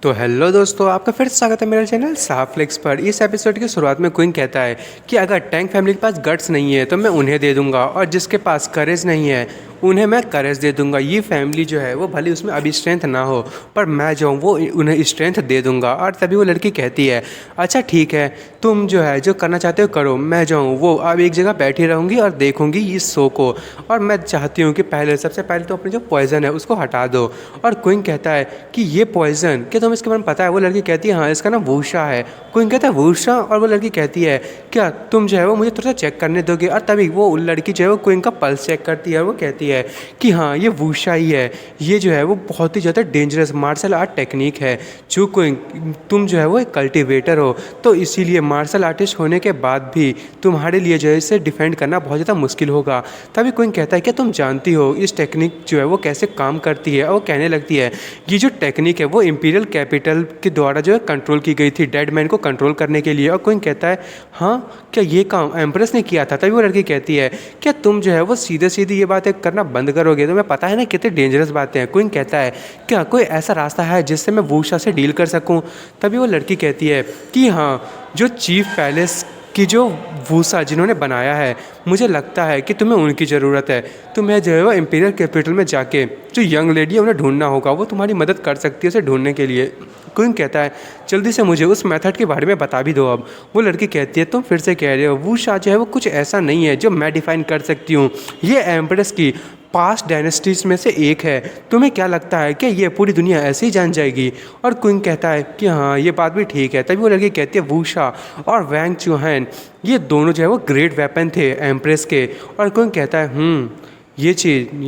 तो हेलो दोस्तों, आपका फिर से स्वागत है मेरे चैनल साफ्लेक्स पर। इस एपिसोड की शुरुआत में क्विंग कहता है कि अगर टैंक फैमिली के पास गट्स नहीं है तो मैं उन्हें दे दूंगा, और जिसके पास करेज नहीं है उन्हें मैं करेज दे दूंगा। ये फैमिली जो है वो भले उसमें अभी स्ट्रेंथ ना हो, पर मैं जो हूँ वो उन्हें स्ट्रेंथ दे दूंगा। और तभी वो लड़की कहती है, अच्छा ठीक है, तुम जो है जो करना चाहते हो करो, मैं जो हूँ वो अब एक जगह बैठी रहूँगी और देखूँगी इस शो को। और मैं चाहती हूँ कि सबसे पहले तो अपनी जो पॉइज़न है उसको हटा दो। और क्विंग कहता है कि ये पॉइज़न क्या तुम्हें इसके बारे में पता है? वो लड़की कहती है हाँ, इसका नाम वूशा है। क्विंग कहता है वूशा? और वो लड़की कहती है क्या तुम जो है वो मुझे थोड़ा सा चेक करने दोगे? और तभी वो लड़की जो है वो क्विंग का पल्स चेक करती है और वो कहती है कि हाँ, ये वूशा ही है। ये जो है वो बहुत ही ज़्यादा डेंजरस मार्शल आर्ट टेक्निक है। जो क्विंग, तुम जो है वो एक कल्टिवेटर हो, तो इसीलिए मार्शल आर्टिस्ट होने के बाद भी तुम्हारे लिए जो है इसे डिफेंड करना बहुत ज़्यादा मुश्किल होगा। तभी क्विंग कहता है क्या तुम जानती हो इस टेक्निक जो है वो कैसे काम करती है? और वो कहने लगती है ये जो टेक्निक है वो इंपीरियल कैपिटल के द्वारा जो है कंट्रोल की गई थी, डेड मैन को कंट्रोल करने के लिए। और क्विंग कहता है हाँ, क्या ये काम एम्प्रेस ने किया था? तभी वो लड़की कहती है क्या तुम जो है वो सीधे सीधे ये बातें करना बंद करोगे? तुम्हें पता है ना कितनी डेंजरस बातें हैं। क्विंग कहता है क्या कोई ऐसा रास्ता है जिससे मैं वूशा से डील कर सकूं? तभी वो लड़की कहती है कि हाँ, जो चीफ पैलेस की जो वूशा जिन्होंने बनाया है, मुझे लगता है कि तुम्हें उनकी ज़रूरत है। तुम्हें जो है वो इंपीरियल कैपिटल में जाके जो यंग लेडी है उन्हें ढूंढना होगा, वो तुम्हारी मदद कर सकती है उसे ढूंढने के लिए। क्विंग कहता है जल्दी से मुझे उस मेथड के बारे में बता भी दो अब। वो लड़की कहती है तुम फिर से कह रहे हो, वूशा जो है वो कुछ ऐसा नहीं है जो मैं डिफाइन कर सकती हूँ। ये एम्प्रेस की पास्ट डायनेस्टीज में से एक है। तुम्हें क्या लगता है कि ये पूरी दुनिया ऐसे ही जान जाएगी? और क्विंग कहता है कि हाँ, ये बात भी ठीक है। तभी वो लड़की कहती है वूशा और वैंग चुहैन ये दोनों जो है वो ग्रेट वेपन थे एम्प्रेस के। और क्विंग कहता है ये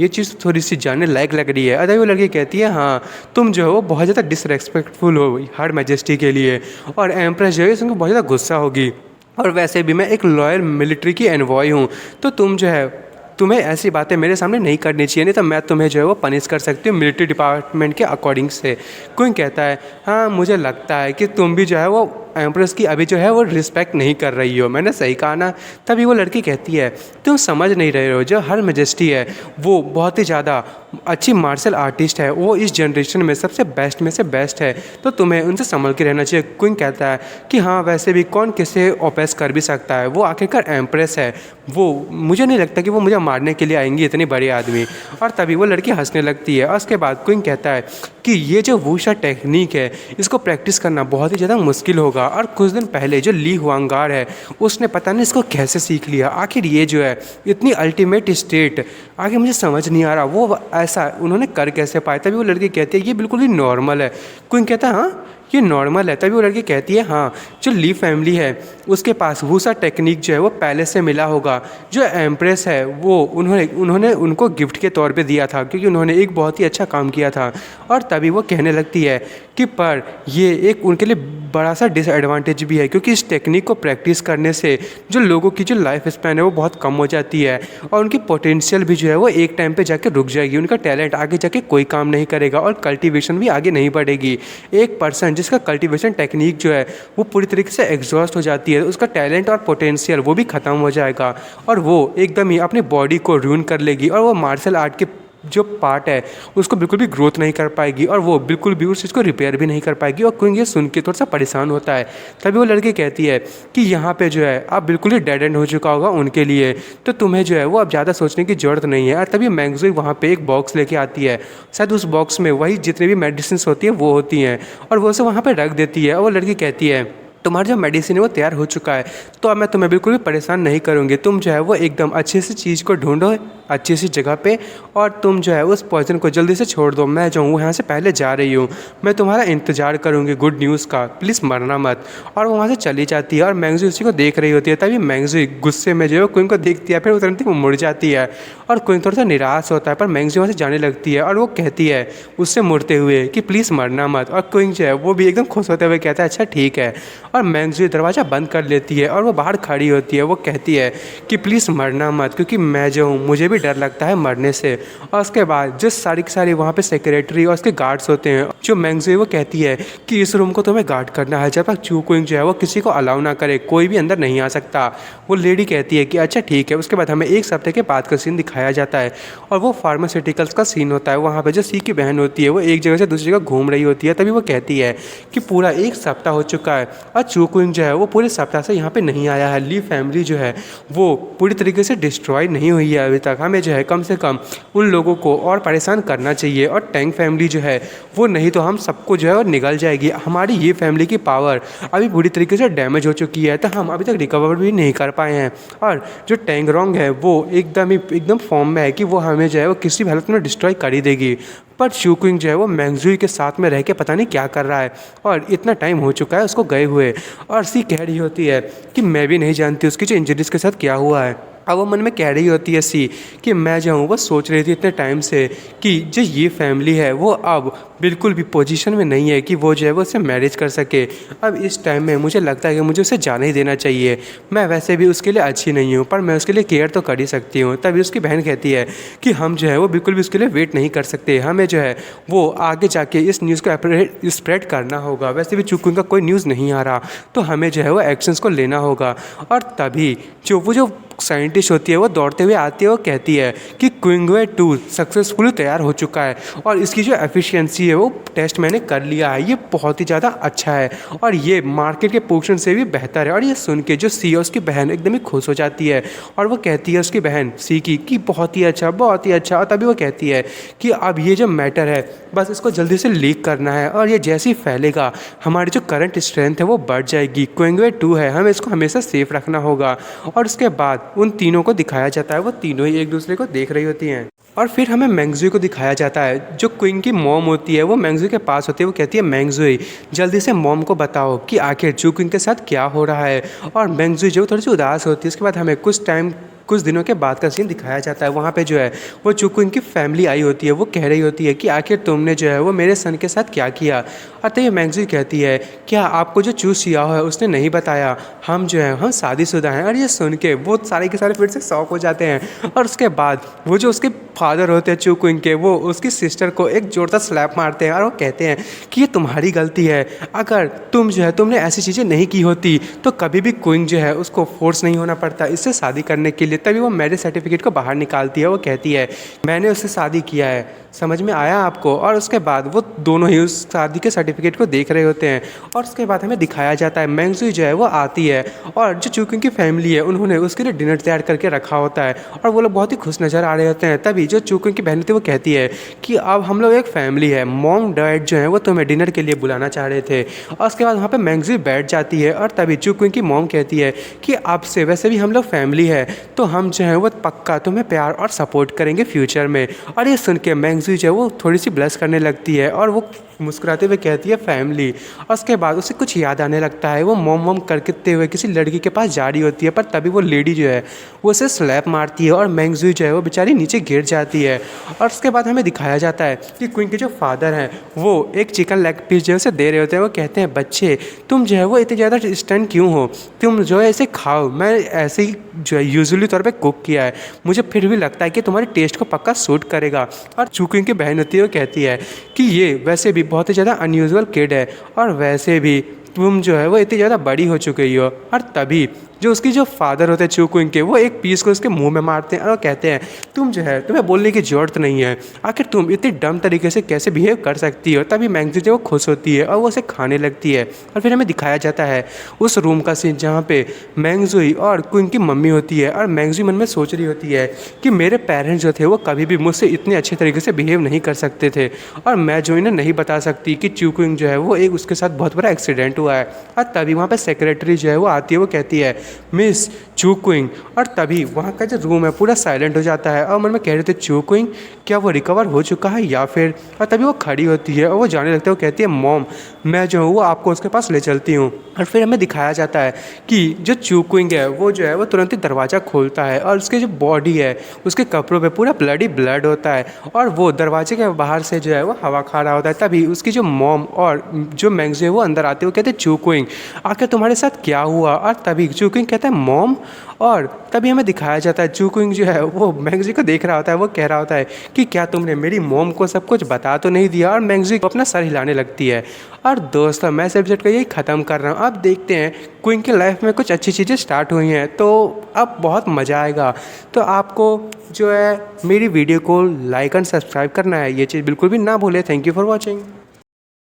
चीज़ थोड़ी सी जानने लायक लग रही है। अतः वो लड़की कहती है हाँ, तुम जो है वो बहुत ज़्यादा डिसरेस्पेक्टफुल हो हर मैजेस्टी के लिए, और एम्प्रेस जो है इसमें बहुत ज़्यादा गुस्सा होगी। और वैसे भी मैं एक लॉयल मिलिट्री की एनवॉय हूँ, तो तुम जो है तुम्हें ऐसी बातें मेरे सामने नहीं करनी चाहिए, नहीं तो मैं तुम्हें जो है वो पनिश कर सकती हूँ मिलिट्री डिपार्टमेंट के अकॉर्डिंग से। क्विंग कहता है हाँ, मुझे लगता है कि तुम भी जो है वो एम्प्रेस की अभी जो है वो रिस्पेक्ट नहीं कर रही हो। मैंने सही कहा ना? तभी वो लड़की कहती है तुम समझ नहीं रहे हो, जो हर मैजेस्टी है वो बहुत ही ज़्यादा अच्छी मार्शल आर्टिस्ट है, वो इस जनरेशन में सबसे बेस्ट में से बेस्ट है, तो तुम्हें उनसे संभल के रहना चाहिए। क्विंग कहता है कि हाँ, वैसे भी कौन किसे ओपेस कर भी सकता है, वो आखिरकार एम्प्रेस है। वो मुझे नहीं लगता कि वो मुझे मारने के लिए आएंगी, इतनी बड़ी आदमी। और तभी वो लड़की हंसने लगती है। और उसके बाद क्विंग कहता है कि ये जो वूशा टेक्निक है इसको प्रैक्टिस करना बहुत ही ज़्यादा मुश्किल होगा। और कुछ दिन पहले जो ली हुआंगार है उसने पता नहीं इसको कैसे सीख लिया। आखिर ये जो है इतनी अल्टीमेट स्टेट, आगे मुझे समझ नहीं आ रहा वो ऐसा उन्होंने कर कैसे पाया। तभी वो लड़की कहती है ये बिल्कुल ही नॉर्मल है। क्विंग कहता है हाँ, ये नॉर्मल है। तभी वो लड़की कहती है हाँ, जो ली फैमिली है उसके पास वूशा टेक्निक जो है वो पहले से मिला होगा। जो एम्प्रेस है वो उन्होंने उनको गिफ्ट के तौर पे दिया था, क्योंकि उन्होंने एक बहुत ही अच्छा काम किया था। और तभी वो कहने लगती है कि पर ये एक उनके लिए बड़ा सा डिसएडवांटेज भी है, क्योंकि इस टेक्निक को प्रैक्टिस करने से जो लोगों की जो लाइफ स्पैन है वो बहुत कम हो जाती है, और उनकी पोटेंशियल भी जो है वो एक टाइम पे जाके रुक जाएगी। उनका टैलेंट आगे जाके कोई काम नहीं करेगा, और कल्टीवेशन भी आगे नहीं बढ़ेगी। एक पर्सन जिसका कल्टीवेशन टेक्निक जो है वो पूरी तरीके से एग्जॉस्ट हो जाती है, उसका टैलेंट और पोटेंशियल वो भी ख़त्म हो जाएगा, और वो एकदम ही अपनी बॉडी को रूइन कर लेगी, और वो मार्शल आर्ट के जो पार्ट है उसको बिल्कुल भी ग्रोथ नहीं कर पाएगी, और वो बिल्कुल भी उस चीज़ को रिपेयर भी नहीं कर पाएगी। और क्विंग ये सुन के थोड़ा सा परेशान होता है। तभी वो लड़की कहती है कि यहाँ पे जो है अब बिल्कुल ही डेड एंड हो चुका होगा उनके लिए, तो तुम्हें जो है वो अब ज़्यादा सोचने की ज़रूरत नहीं है। और तभी मैंगज़ू वहाँ पे एक बॉक्स लेके आती है, शायद उस बॉक्स में वही जितनी भी मेडिसिन होती है वो होती हैं, और वो उसे वहाँ पर रख देती है। और वो लड़की कहती है तुम्हारा जो मेडिसिन है वो तैयार हो चुका है, तो अब मैं तुम्हें बिल्कुल भी परेशान नहीं करूँगी। तुम जो है वो एकदम अच्छी सी चीज़ को ढूंढो अच्छी सी जगह पे, और तुम जो है उस पॉइजन को जल्दी से छोड़ दो। मैं जो हूँ यहाँ से पहले जा रही हूँ, मैं तुम्हारा इंतजार करूँगी गुड न्यूज़ का, प्लीज़ मरना मत। और वो वहाँ से चली जाती है, और मैंगज़ू उसी को देख रही होती है। तभी मैंगज़ू गुस्से में जो है क्विंग को देखती है, फिर तुरंत ही वो मुड़ जाती है, और क्विंग थोड़ा सा निराश होता है। पर मैंगज़ू वहाँ से जाने लगती है, और वो कहती है उससे मुड़ते हुए कि प्लीज़ मरना मत। और क्विंग जो है वो भी एकदम खुश होते हुए कहता है अच्छा ठीक है। और मैंगजू दरवाज़ा बंद कर लेती है और वो बाहर खड़ी होती है। वो कहती है कि प्लीज़ मरना मत, क्योंकि मैं जो हूँ मुझे भी डर लगता है मरने से। और उसके बाद जो सारी की सारी वहाँ पे सेक्रेटरी और उसके गार्ड्स होते हैं, जो मैंगजू वो कहती है कि इस रूम को तुम्हें गार्ड करना है, जब तक चू क्विंग जो है वो किसी को अलाउ ना करे, कोई भी अंदर नहीं आ सकता। वो लेडी कहती है कि अच्छा ठीक है। उसके बाद हमें एक हफ्ते के बाद का सीन दिखाया जाता है और वो फार्मास्यूटिकल्स का सीन होता है। वहाँ पे जो सी की बहन होती है वो एक जगह से दूसरी जगह घूम रही होती है। तभी वो कहती है कि पूरा एक सप्ताह हो चुका है और चू क्विंग जो है वो पूरे सप्ताह से यहाँ पे नहीं आया है। ली फैमिली जो है वो पूरी तरीके से डिस्ट्रॉय नहीं हुई है अभी तक। हमें जो है कम से कम उन लोगों को और परेशान करना चाहिए। और टैंक फैमिली जो है वो नहीं तो हम सबको जो है वो निगल जाएगी। हमारी ये फैमिली की पावर अभी पूरी तरीके से डैमेज हो चुकी है, तो हम अभी तक रिकवर भी नहीं कर पाए हैं। और जो टैंग रोंग है वो एकदम फॉर्म में है कि वो हमें जो है वो किसी भी हालत में डिस्ट्रॉय कर ही देगी। पर चू क्विंग जो है वो मैंगजू के साथ में रह के पता नहीं क्या कर रहा है और इतना टाइम हो चुका है उसको गए हुए। और सी कह रही होती है कि मैं भी नहीं जानती उसकी जो इंजरीज के साथ क्या हुआ है। अब वो मन में कह रही होती है सी कि मैं जो हूँ वो सोच रही थी इतने टाइम से कि जो ये फैमिली है वो अब बिल्कुल भी पोजीशन में नहीं है कि वो जो है वो उससे मैरिज कर सके। अब इस टाइम में मुझे लगता है कि मुझे उसे जाने ही देना चाहिए। मैं वैसे भी उसके लिए अच्छी नहीं हूँ, पर मैं उसके लिए केयर तो कर ही सकती हूँ। तभी उसकी बहन कहती है कि हम जो है वो बिल्कुल भी उसके लिए वेट नहीं कर सकते, हमें जो है वो आगे जाके इस न्यूज़ को स्प्रेड करना होगा। वैसे भी चू क्विंग का कोई न्यूज़ नहीं आ रहा, तो हमें जो है वो एक्शंस को लेना होगा। और तभी जो साइंटिस्ट होती है वो दौड़ते हुए आती है। वो कहती है कि क्विंगवे 2 सक्सेसफुली तैयार हो चुका है और इसकी जो एफिशिएंसी है वो टेस्ट मैंने कर लिया है, ये बहुत ही ज़्यादा अच्छा है और ये मार्केट के पोर्शन से भी बेहतर है। और ये सुन के जो सी है उसकी बहन एकदम ही खुश हो जाती है और वो कहती है उसकी बहन सी की कि बहुत ही अच्छा, बहुत ही अच्छा। और तभी वो कहती है कि अब ये जो मैटर है बस इसको जल्दी से लीक करना है और ये जैसे ही फैलेगा हमारी जो करंट स्ट्रेंथ है वो बढ़ जाएगी। क्विंगवे 2 है, हमें इसको हमेशा सेफ रखना होगा। और उसके बाद उन तीनों को दिखाया जाता है, वो तीनों ही एक दूसरे को देख रही होती हैं। और फिर हमें मैंगजू को दिखाया जाता है। जो क्विंग की मॉम होती है वो मैंगजू के पास होती है। वो कहती है मैंगजू जल्दी से मॉम को बताओ कि आखिर चू क्विंग के साथ क्या हो रहा है। और मैंगजू जो थोड़ी सी उदास होती है। उसके बाद हमें कुछ दिनों के बाद का सीन दिखाया जाता है। वहाँ पे जो है वो चू क्विंग की फैमिली आई होती है। वो कह रही होती है कि आखिर तुमने जो है वो मेरे सन के साथ क्या किया। और तो ये मैंगजू कहती है क्या आपको जो चूज किया है उसने नहीं बताया, हम जो है हम शादीशुदा हैं। और ये सुन के वो सारे के सारे फिर से शॉक हो जाते हैं। और उसके बाद वो जो उसके फादर होते हैं चू क्विंग के, वो उसकी सिस्टर को एक जोरदार स्लैप मारते हैं और वो कहते हैं कि ये तुम्हारी गलती है। अगर तुमने ऐसी चीज़ें नहीं की होती तो कभी भी क्विंग जो है उसको फोर्स नहीं होना पड़ता इससे शादी करने के लिए। तभी वो मैरिज सर्टिफिकेट को बाहर निकालती है। वो कहती है मैंने उससे शादी किया है, समझ में आया आपको। और उसके बाद वो दोनों ही उस शादी के सर्टिफिकेट को देख रहे होते हैं। और उसके बाद हमें दिखाया जाता है मैंगजू जो है वो आती है और जो चू क्विंग की फैमिली है उन्होंने उसके लिए डिनर तैयार करके रखा होता है और वो लोग बहुत ही खुश नज़र आ रहे होते हैं। तभी जो चू क्विंग की बहन थी वो कहती है कि अब हम लोग एक फैमिली है, मॉम डैड जो है वो तुम्हें डिनर के लिए बुलाना चाह रहे थे। और उसके बाद वहाँ पर मैंगजू बैठ जाती है और तभी चू क्विंग की मॉम कहती है कि आपसे वैसे भी हम लोग फैमिली है तो हम जो है वो पक्का तुम्हें प्यार और सपोर्ट करेंगे फ्यूचर में। और ये सुन के मैंगजू जो है वो थोड़ी सी ब्लश करने लगती है और वो मुस्कुराते हुए कहती है फैमिली। और उसके बाद उसे कुछ याद आने लगता है। वो मोम करते हुए किसी लड़की के पास जा रही होती है, पर तभी वो लेडी जो है वो उसे स्लैप मारती है और मैंगजू जो है वो बेचारी नीचे गिर जाती है। और उसके बाद हमें दिखाया जाता है कि क्विंग के जो फादर हैं वो एक चिकन लेग पीस जो है उसे दे रहे होते हैं। वो कहते हैं बच्चे तुम जो है वो इतने ज़्यादा स्टंट क्यों हो, तुम जो है इसे खाओ, मैं ऐसे ही जो है यूजुअली तौर पे कुक किया है, मुझे फिर भी लगता है कि तुम्हारे टेस्ट को पक्का सूट करेगा। और चू क्विंग की बहन होती है वो कहती है कि ये वैसे भी बहुत ही ज़्यादा अनयूजुअल किड है और वैसे भी तुम जो है वो इतनी ज़्यादा बड़ी हो चुकी हो। और तभी जो उसकी जो फादर होते हैं चू क्विंग के, वो एक पीस को उसके मुंह में मारते हैं और कहते हैं तुम जो है तुम्हें बोलने की ज़रूरत नहीं है, आखिर तुम इतनी डम तरीके से कैसे बिहेव कर सकती हो। तभी मैंगजू जो वो खुश होती है और वो उसे खाने लगती है। और फिर हमें दिखाया जाता है उस रूम का सीन जहाँ पे मैंगजू और क्विंग की मम्मी होती है और मैंगजू मन में सोच रही होती है कि मेरे पेरेंट्स जो थे वो कभी भी मुझसे इतने अच्छे तरीके से बिहेव नहीं कर सकते थे और मैं जो इन्हें नहीं बता सकती कि चू क्विंग जो है वो एक उसके साथ बहुत बड़ा एक्सीडेंट हुआ है। और तभी वहाँ पर सेक्रेटरी जो है वो आती है। वो कहती है मिस चूकुइंग। और तभी वहाँ का जो रूम है पूरा साइलेंट हो जाता है और मन में कह रहे थे चूकुइंग क्या वो रिकवर हो चुका है या फिर। और तभी वो खड़ी होती है और वो जाने लगता है। वो कहती है मॉम मैं जो हूँ वो आपको उसके पास ले चलती हूँ। और फिर हमें दिखाया जाता है कि जो चूकुइंग है वो जो है वो तुरंत ही दरवाज़ा खोलता है और उसकी जो बॉडी है उसके कपड़ों पे पूरा ब्लडी ब्लड होता है और वो दरवाजे के बाहर से जो है वो हवा खा रहा होता है। तभी उसकी जो मॉम और जो मैंग्स है वो अंदर आते हुए कहते हैं चूकुइंग आखिर तुम्हारे साथ क्या हुआ। और तभी चूकुइंग कहता है मॉम। और तभी हमें दिखाया जाता है चूकुइंग जो है वो मैंग्जी को देख रहा होता है। वो कह रहा होता है कि क्या तुमने मेरी मॉम को सब कुछ बता तो नहीं दिया। और मैंग्जी को अपना सर हिलाने लगती है। और दोस्तों मैं इस एपिसोड को यही ख़त्म कर रहा हूँ। अब देखते हैं क्वीन की लाइफ में कुछ अच्छी चीज़ें स्टार्ट हुई हैं तो अब बहुत मज़ा आएगा। तो आपको जो है मेरी वीडियो को लाइक एंड सब्सक्राइब करना है, ये चीज़ बिल्कुल भी ना भूलें। Thank you for watching.